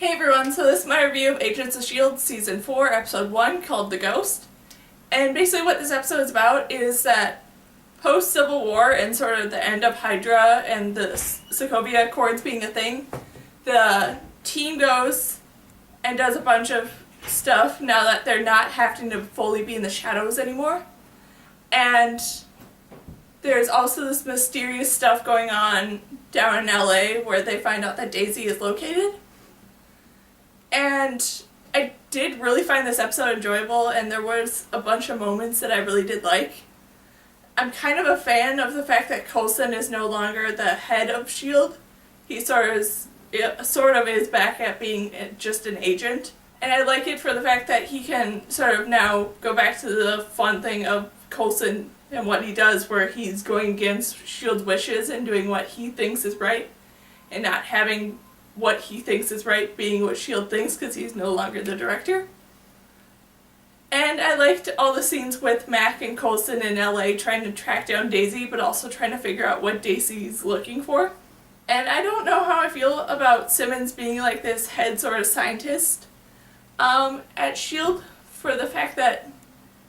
Hey everyone, so this is my review of Agents of S.H.I.E.L.D. Season 4, Episode 1, called The Ghost. And basically what this episode is about is that post-Civil War and sort of the end of Hydra and the Sokovia Accords being a thing, the team goes and does a bunch of stuff now that they're not having to fully be in the shadows anymore. And there's also this mysterious stuff going on down in LA where they find out that Daisy is located. And I did really find this episode enjoyable, and there was a bunch of moments that I really did like. I'm kind of a fan of the fact that Coulson is no longer the head of S.H.I.E.L.D. He sort of is back at being just an agent. And I like it for the fact that he can sort of now go back to the fun thing of Coulson and what he does, where he's going against S.H.I.E.L.D.'s wishes and doing what he thinks is right, and not having what he thinks is right being what S.H.I.E.L.D. thinks, because he's no longer the director. And I liked all the scenes with Mac and Coulson in LA trying to track down Daisy, but also trying to figure out what Daisy's looking for. And I don't know how I feel about Simmons being like this head sort of scientist at S.H.I.E.L.D. for the fact that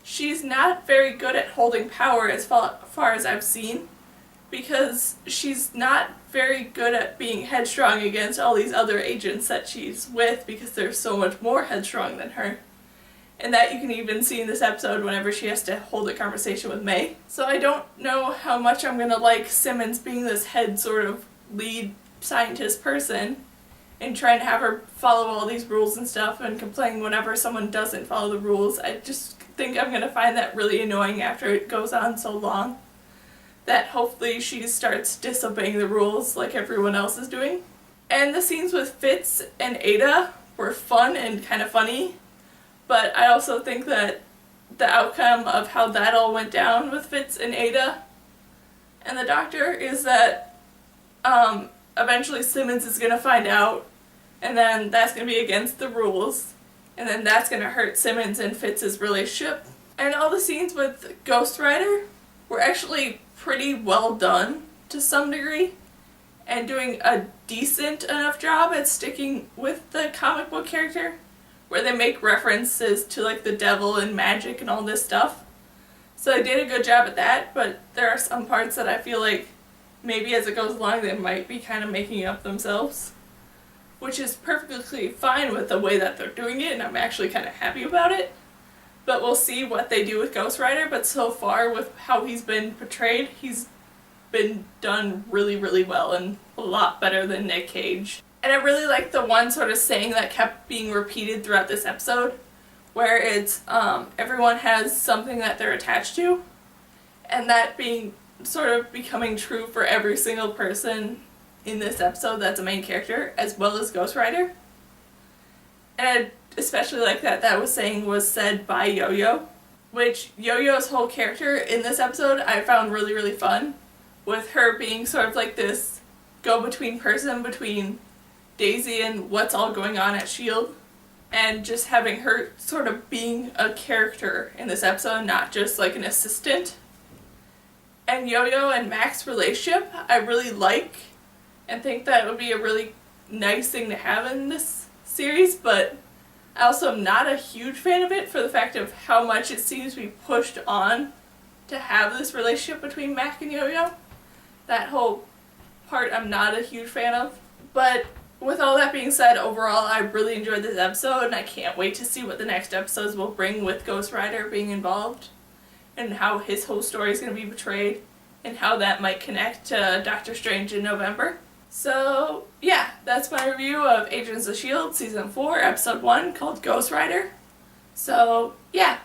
she's not very good at holding power as far as I've seen, because she's not very good at being headstrong against all these other agents that she's with, because they're so much more headstrong than her. And that you can even see in this episode whenever she has to hold a conversation with May. So I don't know how much I'm going to like Simmons being this head sort of lead scientist person and trying to have her follow all these rules and stuff and complain whenever someone doesn't follow the rules. I just think I'm going to find that really annoying after it goes on so long, that hopefully she starts disobeying the rules like everyone else is doing. And the scenes with Fitz and Ada were fun and kind of funny, but I also think that the outcome of how that all went down with Fitz and Ada and the doctor is that eventually Simmons is going to find out, and then that's going to be against the rules, and then that's going to hurt Simmons and Fitz's relationship. And all the scenes with Ghost Rider were actually pretty well done to some degree, and doing a decent enough job at sticking with the comic book character, where they make references to like the devil and magic and all this stuff. So they did a good job at that, but there are some parts that I feel like maybe as it goes along they might be kind of making up themselves, which is perfectly fine with the way that they're doing it, and I'm actually kind of happy about it. But we'll see what they do with Ghost Rider, but so far with how he's been portrayed, he's been done really, really well and a lot better than Nick Cage. And I really like the one sort of saying that kept being repeated throughout this episode, where it's everyone has something that they're attached to, and that being sort of becoming true for every single person in this episode that's a main character, as well as Ghost Rider. And I especially like that was said by Yo-Yo, which Yo-Yo's whole character in this episode I found really, really fun, with her being sort of like this go-between person between Daisy and what's all going on at S.H.I.E.L.D., and just having her sort of being a character in this episode, not just like an assistant. And Yo-Yo and Mac's relationship I really like, and think that would be a really nice thing to have in this series, but I also am not a huge fan of it for the fact of how much it seems to be pushed on to have this relationship between Mac and Yo-Yo. That whole part I'm not a huge fan of. But with all that being said, overall I really enjoyed this episode, and I can't wait to see what the next episodes will bring with Ghost Rider being involved, and how his whole story is going to be portrayed, and how that might connect to Doctor Strange in November. So, yeah, that's my review of Agents of S.H.I.E.L.D. Season 4, Episode 1, called Ghost Rider. So, yeah,